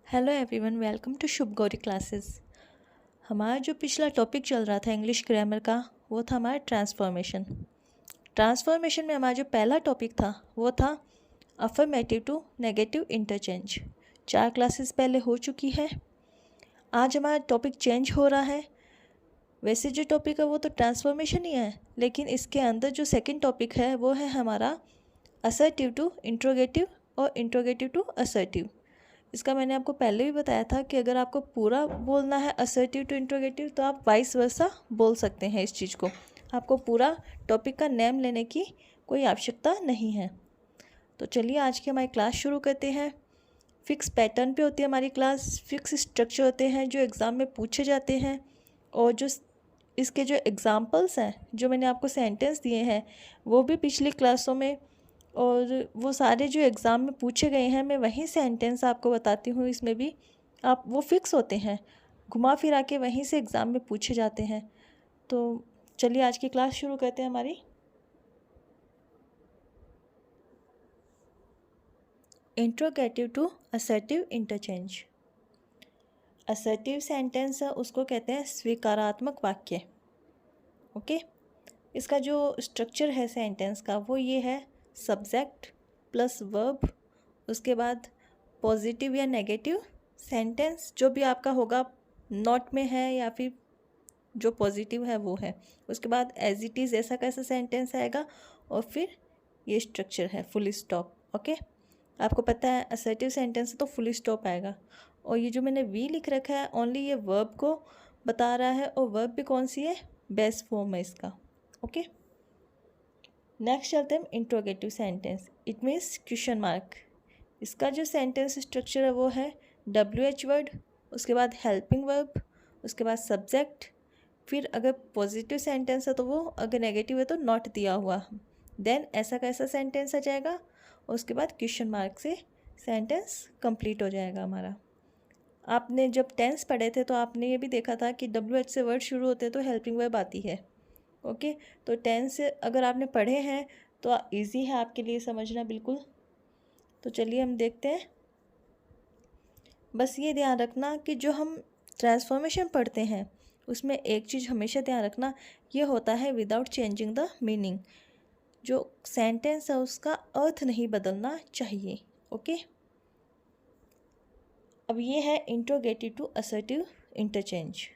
Hello everyone, welcome to Shubh Gauri classes. हमारा जो पिछला टॉपिक चल रहा था इंग्लिश ग्रामर का, वो था हमारा ट्रांसफॉर्मेशन। ट्रांसफॉर्मेशन में हमारा जो पहला टॉपिक था वो था affirmative to negative interchange. 4 classes पहले हो चुकी है। आज हमारा टॉपिक चेंज हो रहा है। वैसे जो टॉपिक है वो तो ट्रांसफॉर्मेशन ही है, लेकिन इसके अंदर जो सेकेंड टॉपिक है वो है हमारा असर्टिव टू इंट्रोगेटिव और इंट्रोगेटिव टू असर्टिव। इसका मैंने आपको पहले भी बताया था कि अगर आपको पूरा बोलना है असर्टिव टू इंट्रोगेटिव तो आप वाइस वर्सा बोल सकते हैं। इस चीज़ को आपको पूरा टॉपिक का नेम लेने की कोई आवश्यकता नहीं है। तो चलिए आज की हमारी क्लास शुरू करते हैं। फिक्स पैटर्न पे होती है हमारी क्लास, फिक्स स्ट्रक्चर होते हैं जो एग्ज़ाम में पूछे जाते हैं, और जो इसके जो एग्ज़ाम्पल्स हैं, जो मैंने आपको सेंटेंस दिए हैं, वो भी पिछली क्लासों में, और वो सारे जो एग्ज़ाम में पूछे गए हैं मैं वही सेंटेंस आपको बताती हूँ। इसमें भी आप वो फिक्स होते हैं, घुमा फिरा के वहीं से एग्ज़ाम में पूछे जाते हैं। तो चलिए आज की क्लास शुरू करते हैं हमारी। Interrogative to assertive interchange. Assertive sentence है उसको कहते हैं स्वीकारात्मक वाक्य। ओके, इसका जो स्ट्रक्चर है सेंटेंस का वो ये है, सब्जेक्ट प्लस वर्ब, उसके बाद पॉजिटिव या नेगेटिव सेंटेंस जो भी आपका होगा, नॉट में है या फिर जो पॉजिटिव है वो है, उसके बाद एज इट इज़ ऐसा कैसा सेंटेंस आएगा, और फिर ये स्ट्रक्चर है फुल स्टॉप। ओके, आपको पता है असर्टिव सेंटेंस तो फुल स्टॉप आएगा, और ये जो मैंने वी लिख रखा है ओनली ये वर्ब को बता रहा है, और वर्ब भी कौन सी है, बेस फॉर्म है इसका। ओके, नेक्स्ट चलते हैं interrogative sentence. It means question mark. इसका जो सेंटेंस स्ट्रक्चर है वो है WH वर्ड, उसके बाद हेल्पिंग वर्ब, उसके बाद सब्जेक्ट, फिर अगर पॉजिटिव सेंटेंस है तो वो, अगर नेगेटिव है तो नॉट दिया हुआ, देन ऐसा कैसा सेंटेंस आ जाएगा, उसके बाद क्वेश्चन मार्क से सेंटेंस कंप्लीट हो जाएगा हमारा। आपने जब टेंस पढ़े थे तो आपने ये भी देखा था कि WH से वर्ड शुरू होते तो हेल्पिंग वर्ब आती है। ओके, तो टेंस अगर आपने पढ़े हैं तो इजी है आपके लिए समझना बिल्कुल। तो चलिए हम देखते हैं। बस ये ध्यान रखना कि जो हम ट्रांसफॉर्मेशन पढ़ते हैं उसमें एक चीज़ हमेशा ध्यान रखना, ये होता है विदाउट चेंजिंग द मीनिंग। जो सेंटेंस है उसका अर्थ नहीं बदलना चाहिए। ओके, अब ये है interrogative to assertive interchange.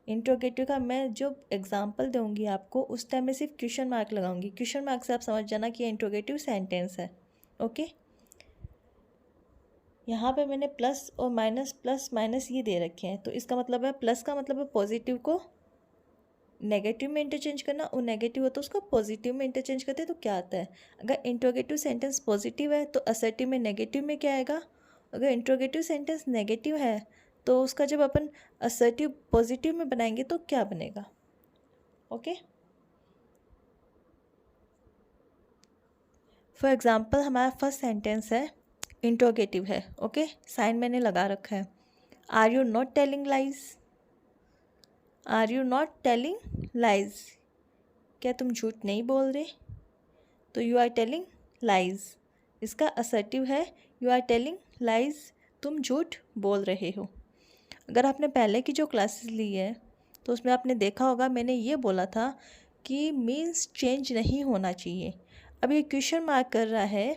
Interrogative का मैं जो एग्जांपल दूंगी आपको उस टाइम में सिर्फ क्वेश्चन मार्क लगाऊंगी। क्वेश्चन मार्क से आप समझ जाना कि इंट्रोगेटिव सेंटेंस है। ओके, यहाँ पे मैंने प्लस और माइनस, प्लस माइनस ये दे रखे हैं, तो इसका मतलब है, प्लस का मतलब है पॉजिटिव को नेगेटिव में इंटरचेंज करना, और नेगेटिव हो तो उसको पॉजिटिव में इंटरचेंज करते हैं। तो क्या आता है, अगर इंट्रोगेटिव सेंटेंस पॉजिटिव है तो असर्टिव में नेगेटिव में क्या आएगा, अगर इंट्रोगेटिव सेंटेंस नेगेटिव है तो उसका जब अपन असर्टिव पॉजिटिव में बनाएंगे तो क्या बनेगा। ओके, फॉर एग्जाम्पल हमारा फर्स्ट सेंटेंस है, इंट्रोगेटिव है। ओके, साइन मैंने लगा रखा है, are you not telling lies. Are you not telling lies, क्या तुम झूठ नहीं बोल रहे, तो यू आर टेलिंग लाइज। इसका असर्टिव है यू आर टेलिंग लाइज, तुम झूठ बोल रहे हो। अगर आपने पहले की जो क्लासेस ली है तो उसमें आपने देखा होगा मैंने ये बोला था कि मीन्स चेंज नहीं होना चाहिए। अब ये क्वेश्चन मार्क कर रहा है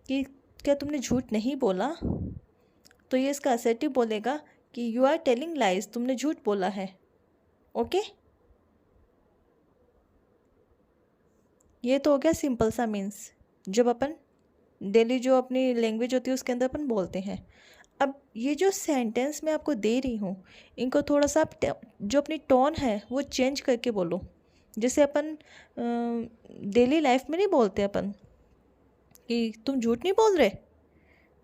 कि क्या तुमने झूठ नहीं बोला, तो ये इसका असर्टिव बोलेगा कि यू आर टेलिंग लाइज, तुमने झूठ बोला है। ओके, ये तो हो गया सिंपल सा मीन्स, जब अपन डेली जो अपनी लैंग्वेज होती है उसके अंदर अपन बोलते हैं। अब ये जो सेंटेंस मैं आपको दे रही हूँ इनको थोड़ा सा आप जो अपनी टोन है वो चेंज करके बोलो। जैसे अपन डेली लाइफ में नहीं बोलते अपन कि तुम झूठ नहीं बोल रहे,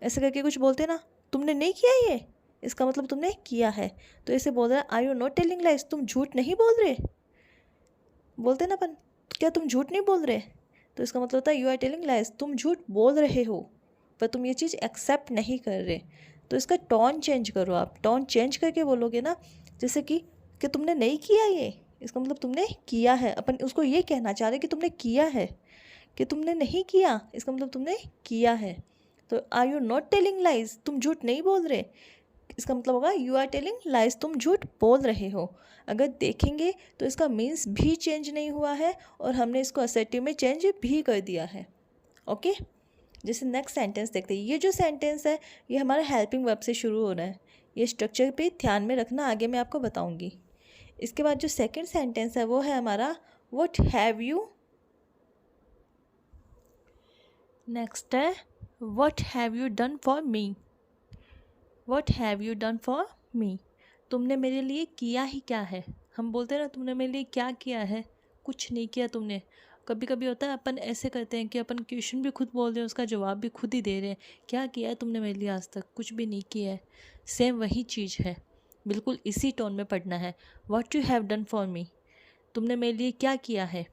ऐसे करके कुछ बोलते ना, तुमने नहीं किया ये, इसका मतलब तुमने किया है। तो ऐसे बोल रहा है, are you not telling lies, तुम झूठ नहीं बोल रहे, बोलते ना अपन, क्या तुम झूठ नहीं बोल रहे, तो इसका मतलब होता है यू आर टेलिंग लाइज, तुम झूठ बोल रहे हो पर तुम ये चीज़ एक्सेप्ट नहीं कर रहे। तो इसका टोन चेंज करो, आप टोन चेंज करके बोलोगे ना, जैसे कि तुमने नहीं किया ये, इसका मतलब तुमने किया है। अपन उसको ये कहना चाह रहे कि तुमने किया है, कि तुमने नहीं किया, इसका मतलब तुमने किया है। तो are you not telling lies, तुम झूठ नहीं बोल रहे, इसका मतलब होगा यू आर टेलिंग लाइज, तुम झूठ बोल रहे हो। अगर देखेंगे तो इसका मीन्स भी चेंज नहीं हुआ है और हमने इसको असर्टिव में चेंज भी कर दिया है। ओके, जैसे नेक्स्ट सेंटेंस देखते हैं। ये जो सेंटेंस है ये हमारा हेल्पिंग वर्ब से शुरू हो रहा है। ये स्ट्रक्चर पे ध्यान में रखना, आगे मैं आपको बताऊंगी। इसके बाद जो सेकंड सेंटेंस है वो है हमारा व्हाट हैव यू। नेक्स्ट है what have you done for me. What have you done for me, तुमने मेरे लिए किया ही क्या है। हम बोलते हैं ना तुमने मेरे लिए क्या किया है, कुछ नहीं किया तुमने। कभी कभी होता है अपन ऐसे करते हैं कि अपन क्वेश्चन भी खुद बोल रहे हैं, उसका जवाब भी खुद ही दे रहे हैं। क्या किया है तुमने मेरे लिए आज तक, कुछ भी नहीं किया है। सेम वही चीज़ है, बिल्कुल इसी टोन में पढ़ना है। What you have done for me, तुमने मेरे लिए क्या किया है।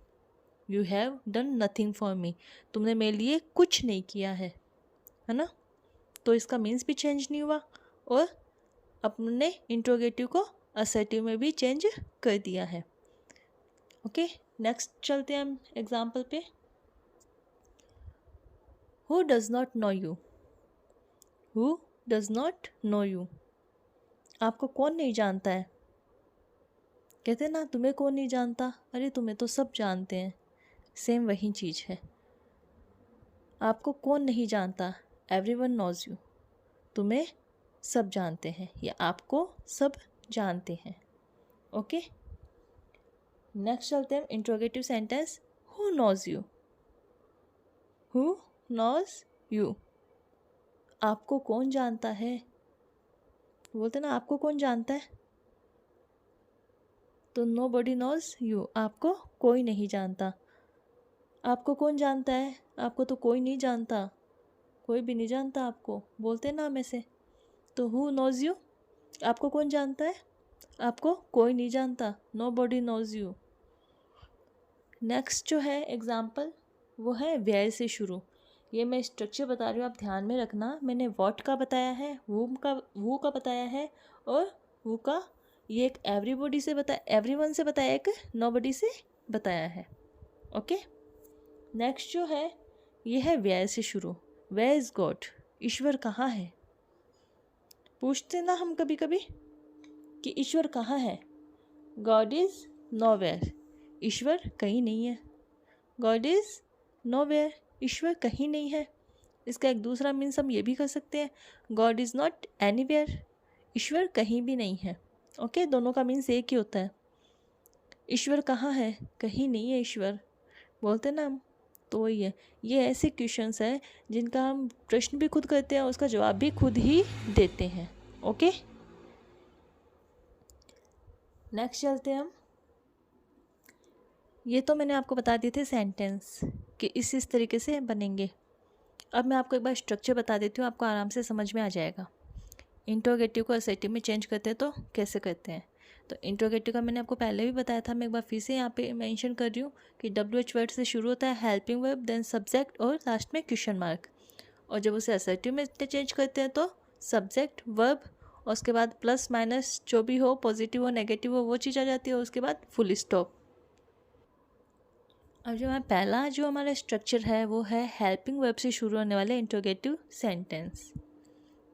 You have done nothing for me, तुमने मेरे लिए कुछ नहीं किया है ना। तो इसका मीन्स भी चेंज नहीं हुआ और अपने इंट्रोगेटिव को असर्टिव में भी चेंज कर दिया है। ओके, नेक्स्ट चलते हैं हम एग्जाम्पल पे। Who does not know you. Who does not know you, आपको कौन नहीं जानता है। कहते हैं ना तुम्हें कौन नहीं जानता, अरे तुम्हें तो सब जानते हैं। सेम वही चीज़ है। आपको कौन नहीं जानता, एवरीवन नोज यू, तुम्हें सब जानते हैं या आपको सब जानते हैं। ओके, नेक्स्ट चलते हैं interrogative sentence. Who knows you. Who knows you, आपको कौन जानता है। बोलते ना आपको कौन जानता है, तो नो बडी नोज यू, आपको कोई नहीं जानता। आपको कौन जानता है, आपको तो कोई नहीं जानता, कोई भी नहीं जानता आपको, बोलते ना हम ऐसे। तो हु नोज यू, आपको कौन जानता है, आपको कोई नहीं जानता, nobody knows you. Next जो है एग्जाम्पल वो है वेयर से शुरू। ये मैं स्ट्रक्चर बता रही हूँ, आप ध्यान में रखना। मैंने व्हाट का बताया है, वू का बताया है और वू का ये एक एवरीबॉडी से बताया, एवरीवन से बताया, एक नोबडी से बताया है। ओके, नेक्स्ट जो है ये है वेयर से शुरू। वेयर इज गॉड, ईश्वर कहाँ है। पूछते ना हम कभी कभी कि ईश्वर कहाँ है। गॉड इज नोवेयर, ईश्वर कहीं नहीं है। गॉड इज नोवेयर, ईश्वर कहीं नहीं है। इसका एक दूसरा मीन्स हम ये भी कर सकते हैं, गॉड इज़ नॉट एनीवेयर, ईश्वर कहीं भी नहीं है। ओके, दोनों का मीन्स एक ही होता है। ईश्वर कहाँ है, कहीं नहीं है ईश्वर, बोलते ना हम। तो वही है, ये ऐसे क्वेश्चंस हैं जिनका हम प्रश्न भी खुद करते हैं, उसका जवाब भी खुद ही देते हैं। ओके, नेक्स्ट चलते हैं हम। ये तो मैंने आपको बता दिए थे सेंटेंस कि इस तरीके से बनेंगे। अब मैं आपको एक बार स्ट्रक्चर बता देती हूँ, आपको आराम से समझ में आ जाएगा। इंट्रोगेटिव को असर्टिव में चेंज करते हैं तो कैसे करते हैं। तो इंट्रोगेटिव का मैंने आपको पहले भी बताया था, मैं एक बार फिर से यहाँ पे मेंशन कर रही हूँ कि WH वर्ड से शुरू होता है, हेल्पिंग वर्ब, देन सब्जेक्ट और लास्ट में क्वेश्चन मार्क। और जब उसे असर्टिव में चेंज करते हैं तो सब्जेक्ट, वर्ब और उसके बाद प्लस माइनस जो भी हो, पॉजिटिव हो नेगेटिव हो, वो चीज़ आ जाती है और उसके बाद फुल स्टॉप। अब जो पहला जो हमारा स्ट्रक्चर है वो है हेल्पिंग वर्ब से शुरू होने वाले इंट्रोगेटिव सेंटेंस।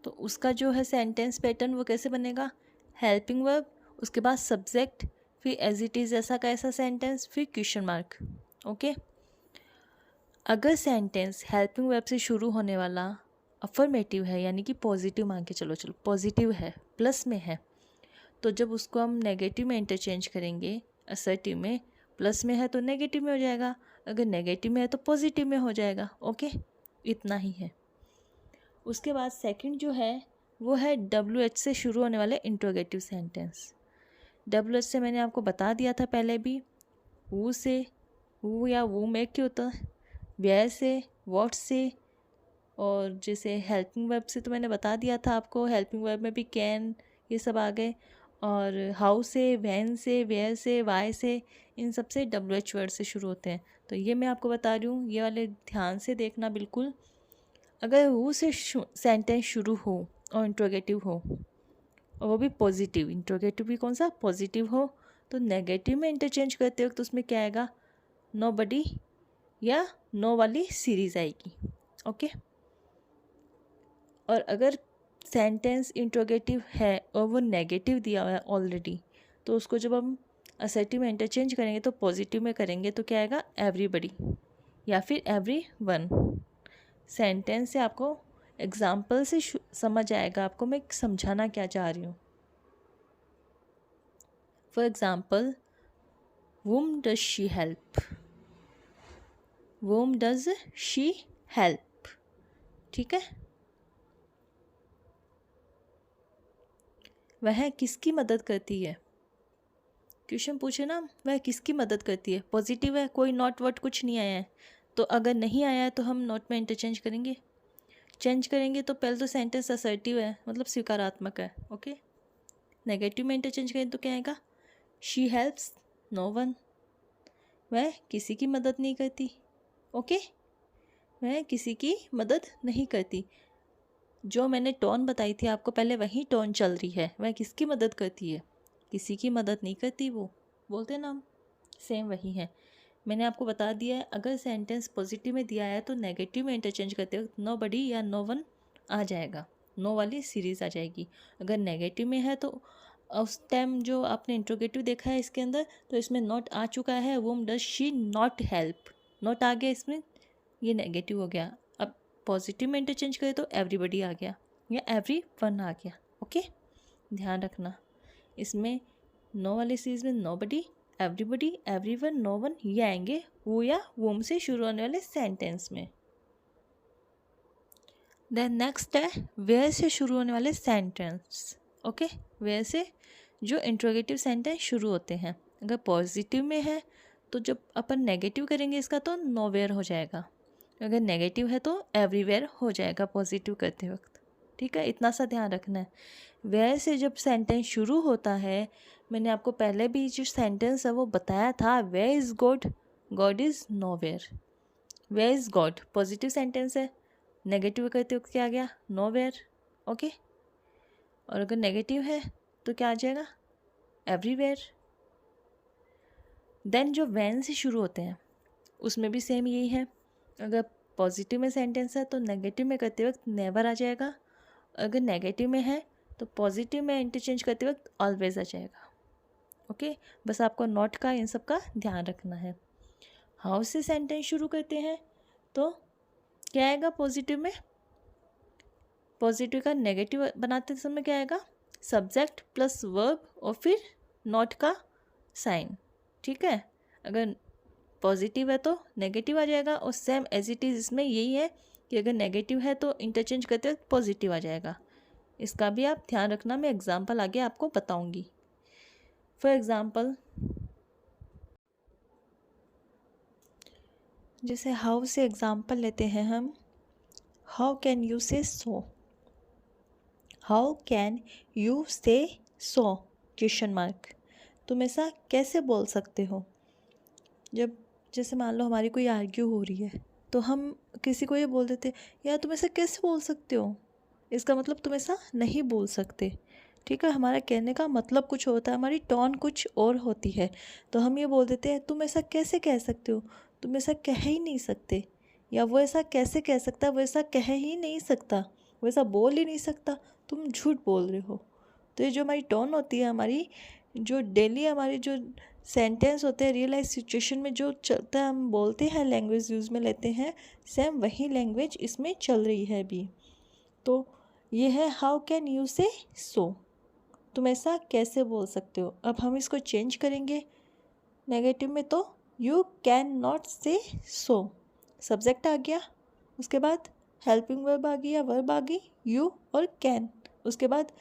तो उसका जो है सेंटेंस पैटर्न वो कैसे बनेगा, हेल्पिंग वर्ब, उसके बाद सब्जेक्ट, फिर एज इट इज़ ऐसा का ऐसा सेंटेंस, फिर क्वेश्चन मार्क। ओके, अगर सेंटेंस हेल्पिंग वर्ब से शुरू होने वाला अफर्मेटिव है, यानी कि पॉजिटिव मान के चलो पॉजिटिव है, प्लस में है, तो जब उसको हम नेगेटिव में इंटरचेंज करेंगे, असर्टिव में प्लस में है तो नेगेटिव में हो जाएगा, अगर नेगेटिव में है तो पॉजिटिव में हो जाएगा। ओके, इतना ही है। उसके बाद सेकंड जो है वो है WH से शुरू होने वाले इंट्रोगेटिव सेंटेंस। WH से मैंने आपको बता दिया था पहले भी, वू से, वू या वू में क्यों होता है, वेयर से, व्हाट से, और जैसे हेल्पिंग वर्ब से तो मैंने बता दिया था आपको, हेल्पिंग वर्ब में भी कैन ये सब आ गए, और हाउ से, व्हेन से, वेयर से, वाई से, इन सब से WH वर्ड से शुरू होते हैं। तो ये मैं आपको बता रही हूँ, ये वाले ध्यान से देखना बिल्कुल। अगर हु से सेंटेंस शुरू हो और इंट्रोगेटिव हो और वो भी पॉजिटिव, इंट्रोगेटिव भी कौन सा पॉजिटिव हो, तो नेगेटिव में इंटरचेंज करते वक्त उसमें क्या आएगा, नोबडी या नो वाली सीरीज आएगी। ओके, और अगर सेंटेंस इंट्रोगेटिव है और वो नेगेटिव दिया हुआ है ऑलरेडी, तो उसको जब हम असर्टिव में इंटरचेंज करेंगे तो पॉजिटिव में करेंगे तो क्या आएगा, एवरीबडी या फिर एवरी वन। सेंटेंस से आपको एग्जाम्पल से समझ आएगा आपको मैं समझाना क्या चाह रही हूँ। For example, whom does she help? whom does she help? ठीक है, वह किसकी मदद करती है। क्वेश्चन पूछे ना, वह किसकी मदद करती है, पॉजिटिव है, कोई नॉट वर्ड कुछ नहीं आया है, तो अगर नहीं आया है तो हम नॉट में इंटरचेंज करेंगे। चेंज करेंगे तो पहले तो सेंटेंस असर्टिव है, मतलब स्वीकारात्मक है, ओके। नेगेटिव में इंटरचेंज करें तो क्या आएगा, शी हेल्प्स नो वन, वह किसी की मदद नहीं करती, ओके, वह किसी की मदद नहीं करती। जो मैंने टोन बताई थी आपको पहले, वही टोन चल रही है, वह किसकी मदद करती है, किसी की मदद नहीं करती, वो बोलते ना हम, सेम वही है। मैंने आपको बता दिया है, अगर सेंटेंस पॉजिटिव में दिया है तो नेगेटिव में इंटरचेंज करते वक्त नो बडी या नो वन आ जाएगा, नो वाली सीरीज़ आ जाएगी। अगर नेगेटिव में है तो उस टाइम जो आपने इंट्रोगेटिव देखा है इसके अंदर, तो इसमें नॉट आ चुका है, whom does she not help, not आ गया इसमें, ये नेगेटिव हो गया। अब पॉजिटिव में इंटरचेंज करें तो एवरीबडी आ गया या एवरी वन आ गया, ओके। ध्यान रखना, इसमें नो वाली सीरीज में नो बडी, एवरीबडी, एवरीवन, नो वन ये आएंगे वो या वोम से शुरू होने वाले सेंटेंस में। देन नेक्स्ट है वेयर से शुरू होने वाले सेंटेंस, ओके। वेयर से जो इंट्रोगेटिव सेंटेंस शुरू होते हैं, अगर पॉजिटिव में है तो जब अपन नेगेटिव करेंगे इसका तो नोवेयर हो जाएगा, अगर नेगेटिव है तो एवरीवेयर हो जाएगा पॉजिटिव करते वक्त, ठीक है। इतना सा ध्यान रखना है। वेयर से जब सेंटेंस शुरू होता है, मैंने आपको पहले भी जो सेंटेंस है वो बताया था, where is God, God is nowhere. Where is God positive sentence है, नेगेटिव करते वक्त क्या आ गया, नोवेयर, ओके। और अगर नेगेटिव है तो क्या आ जाएगा, एवरीवेयर। देन जो वैन से शुरू होते हैं उसमें भी सेम यही है, अगर पॉजिटिव में सेंटेंस है तो नेगेटिव में करते वक्त नेवर आ जाएगा, अगर नेगेटिव में है तो पॉजिटिव में इंटरचेंज करते वक्त ऑलवेज आ जाएगा, ओके। बस आपको नॉट का इन सब का ध्यान रखना है। हाउ से सेंटेंस शुरू करते हैं तो क्या आएगा, पॉजिटिव में, पॉजिटिव का नेगेटिव बनाते समय क्या आएगा, सब्जेक्ट प्लस वर्ब और फिर नॉट का साइन, ठीक है। अगर पॉजिटिव है तो नेगेटिव आ जाएगा, और सेम एज इट इज़ इसमें यही है कि अगर नेगेटिव है तो इंटरचेंज करते वक्त पॉजिटिव आ जाएगा। इसका भी आप ध्यान रखना, मैं एग्जांपल आगे आपको बताऊंगी। फॉर एग्जांपल, जैसे हाउ से एग्जांपल लेते हैं हम, हाउ कैन यू से सो, हाउ कैन यू से सो क्वेश्चन मार्क, तुम ऐसा कैसे बोल सकते हो। जब जैसे मान लो हमारी कोई आर्ग्यू हो रही है तो हम किसी को ये बोल देते यार तुम ऐसा कैसे बोल सकते हो, इसका मतलब तुम ऐसा नहीं बोल सकते, ठीक है। हमारा कहने का मतलब कुछ होता है, हमारी टोन कुछ और होती है, तो हम ये बोल देते हैं तुम ऐसा कैसे कह सकते हो, तुम ऐसा कह ही नहीं सकते, या वो ऐसा कैसे कह सकता है, वो ऐसा कह ही नहीं सकता, वो ऐसा बोल ही नहीं सकता, तुम झूठ बोल रहे हो। तो ये जो हमारी टोन होती है, हमारी जो डेली हमारी जो सेंटेंस होते हैं रियल लाइफ सिचुएशन में जो चलता है, हम बोलते हैं लैंग्वेज यूज़ में लेते हैं, सेम वही लैंग्वेज इसमें चल रही है अभी। तो ये है हाउ कैन यू से सो, तुम ऐसा कैसे बोल सकते हो। अब हम इसको चेंज करेंगे नेगेटिव में, तो यू कैन नॉट से सो, सब्जेक्ट आ गया, उसके बाद हेल्पिंग वर्ब आ गई या वर्ब आ गई यू और कैन, उसके बाद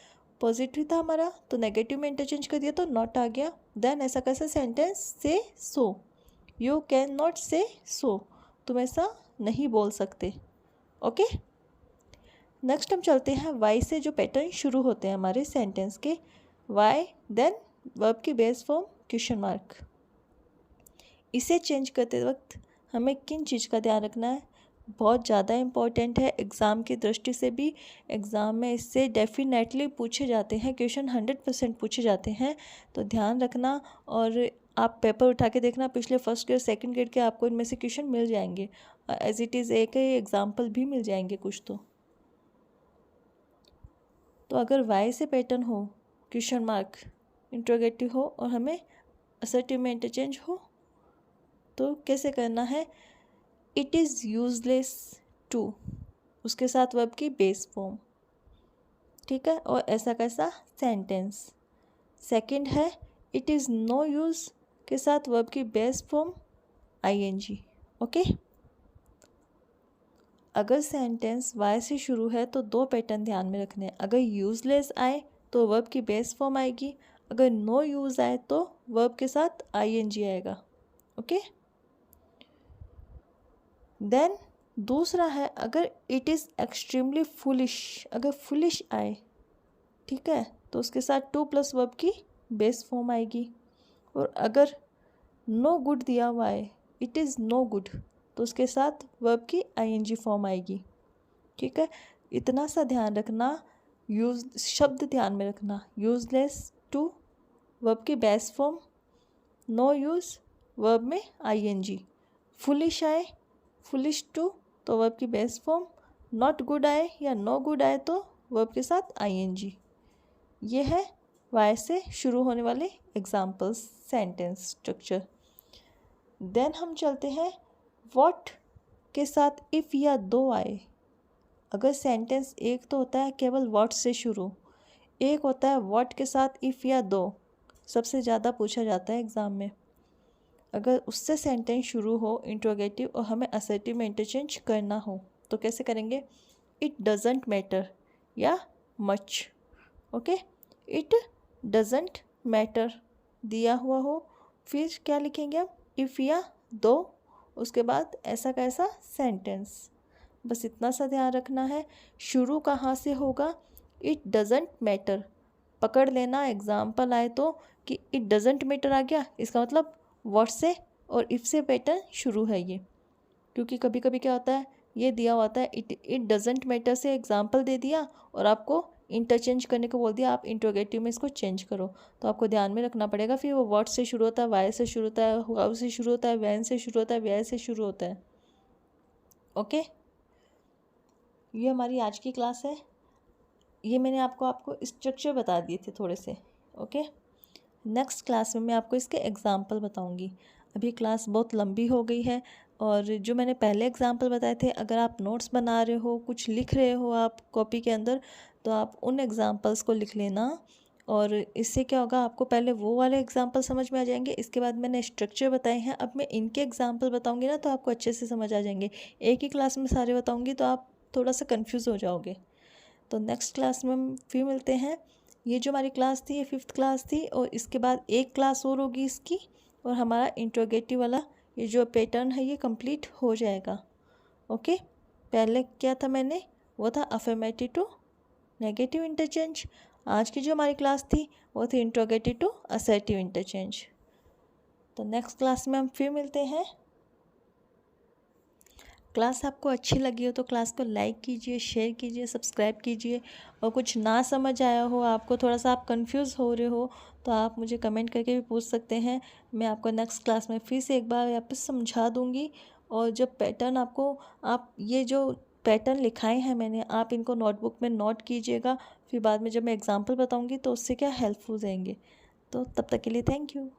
पॉजिटिव था हमारा तो नेगेटिव में इंटरचेंज कर दिया तो नॉट आ गया। देन ऐसा कैसा सेंटेंस, से सो, यू कैन नॉट से सो, तुम ऐसा नहीं बोल सकते, ओके। नेक्स्ट हम चलते हैं वाई से, जो पैटर्न शुरू होते हैं हमारे सेंटेंस के, वाई देन वर्ब की बेस फॉर्म क्वेश्चन मार्क। इसे चेंज करते वक्त हमें किन चीज़ का ध्यान रखना है, बहुत ज़्यादा इम्पॉर्टेंट है एग्ज़ाम की दृष्टि से भी। एग्ज़ाम में इससे डेफिनेटली पूछे जाते हैं क्वेश्चन, 100% पूछे जाते हैं, तो ध्यान रखना। और आप पेपर उठा के देखना, पिछले फर्स्ट ग्रेड सेकंड ग्रेड के आपको इनमें से क्वेश्चन मिल जाएंगे, एज इट इज़ एक एग्जाम्पल भी मिल जाएंगे कुछ तो। तो अगर वाई से पैटर्न हो, क्वेश्चन मार्क, इंट्रोगेटिव हो और हमें असर्टिव में इंटरचेंज हो, तो कैसे करना है? इट इज़ यूजलेस टू, उसके साथ वर्ब की बेस फॉर्म, ठीक है, और ऐसा कैसा सेंटेंस। सेकंड है इट इज़ नो यूज़ के साथ वर्ब की बेस फॉर्म आईएनजी। ओके, अगर सेंटेंस वाई से शुरू है तो दो पैटर्न ध्यान में रखने हैं। अगर यूजलेस आए तो वर्ब की बेस फॉर्म आएगी, अगर नो यूज़ आए तो वर्ब के साथ आईएनजी आएगा। ओके, देन दूसरा है अगर इट इज़ एक्सट्रीमली फुलिश, अगर फुलिश आए, ठीक है, तो उसके साथ टू प्लस वर्ब की बेस फॉर्म आएगी। और अगर नो गुड दिया हुआ है, इट इज़ नो गुड, तो उसके साथ वर्ब की आईएनजी फॉर्म आएगी। ठीक है, इतना सा ध्यान रखना, यूज शब्द ध्यान में रखना। यूजलेस टू वर्ब की base form, no use verb में आईएनजी, फुलिश आए, फुलिश टू तो वर्ब की बेस फॉर्म, नॉट गुड आए या नो गुड आए तो वर्ब के साथ आईएनजी। ये है वाई से शुरू होने वाले एग्जाम्पल्स सेंटेंस स्ट्रक्चर। देन हम चलते हैं व्हाट के साथ इफ़ या दो आए। अगर सेंटेंस एक तो होता है केवल व्हाट से शुरू, एक होता है व्हाट के साथ इफ़ या दो, सबसे ज़्यादा पूछा जाता है एग्ज़ाम में। अगर उससे सेंटेंस शुरू हो इंट्रोगेटिव और हमें असर्टिव में इंटरचेंज करना हो तो कैसे करेंगे? इट डजेंट मैटर या much. Okay, it doesn't matter दिया हुआ हो, फिर क्या लिखेंगे हम? इफ़ या दो, उसके बाद ऐसा कैसा सेंटेंस। बस इतना सा ध्यान रखना है। शुरू कहाँ से होगा? इट डजेंट मैटर, पकड़ लेना एग्जाम्पल आए तो कि इट डजेंट मैटर आ गया, इसका मतलब व्हाट से और इफ़ से पैटर्न शुरू है ये। क्योंकि कभी कभी क्या होता है, ये दिया होता है इट डजेंट मैटर से एग्जाम्पल दे दिया और आपको इंटरचेंज करने को बोल दिया, आप इंट्रोगेटिव में इसको चेंज करो। तो आपको ध्यान में रखना पड़ेगा फिर वो व्हाट से शुरू होता है, वाई से शुरू होता है, हाउ से शुरू होता है, वैन से शुरू होता है, वेयर से शुरू होता है। ओके, ये हमारी आज की क्लास है। ये मैंने आपको स्ट्रक्चर बता दिए थे थोड़े से। ओके, नेक्स्ट क्लास में मैं आपको इसके एग्जाम्पल बताऊंगी। अभी क्लास बहुत लंबी हो गई है और जो मैंने पहले एग्जाम्पल बताए थे, अगर आप नोट्स बना रहे हो, कुछ लिख रहे हो आप कॉपी के अंदर, तो आप उन एग्जाम्पल्स को लिख लेना। और इससे क्या होगा, आपको पहले वो वाले एग्जाम्पल समझ में आ जाएंगे, इसके बाद मैंने स्ट्रक्चर बताए हैं, अब मैं इनके एग्जाम्पल बताऊंगी ना तो आपको अच्छे से समझ आ जाएंगे। एक ही क्लास में सारे बताऊंगी तो आप थोड़ा सा कन्फ्यूज़ हो जाओगे। तो नेक्स्ट क्लास में हम फिर मिलते हैं। ये जो हमारी क्लास थी ये 5th क्लास थी और इसके बाद एक क्लास और होगी इसकी, और हमारा इंट्रोगेटिव वाला ये जो पैटर्न है ये कंप्लीट हो जाएगा। ओके, पहले क्या था मैंने, वो था अफर्मेटिव टू नेगेटिव इंटरचेंज। आज की जो हमारी क्लास थी वो थी इंट्रोगेटिव टू असर्टिव इंटरचेंज। तो नेक्स्ट क्लास में हम फिर मिलते हैं। क्लास आपको अच्छी लगी हो तो क्लास को लाइक कीजिए, शेयर कीजिए, सब्सक्राइब कीजिए। और कुछ ना समझ आया हो आपको, थोड़ा सा आप कंफ्यूज हो रहे हो, तो आप मुझे कमेंट करके भी पूछ सकते हैं। मैं आपको नेक्स्ट क्लास में फिर से एक बार वापस समझा दूँगी। और जब पैटर्न आपको, आप ये जो पैटर्न लिखाए हैं मैंने, आप इनको नोटबुक में नोट कीजिएगा। फिर बाद में जब मैं एग्जाम्पल बताऊँगी तो उससे क्या हेल्पफुल रहेंगे। तो तब तक के लिए थैंक यू।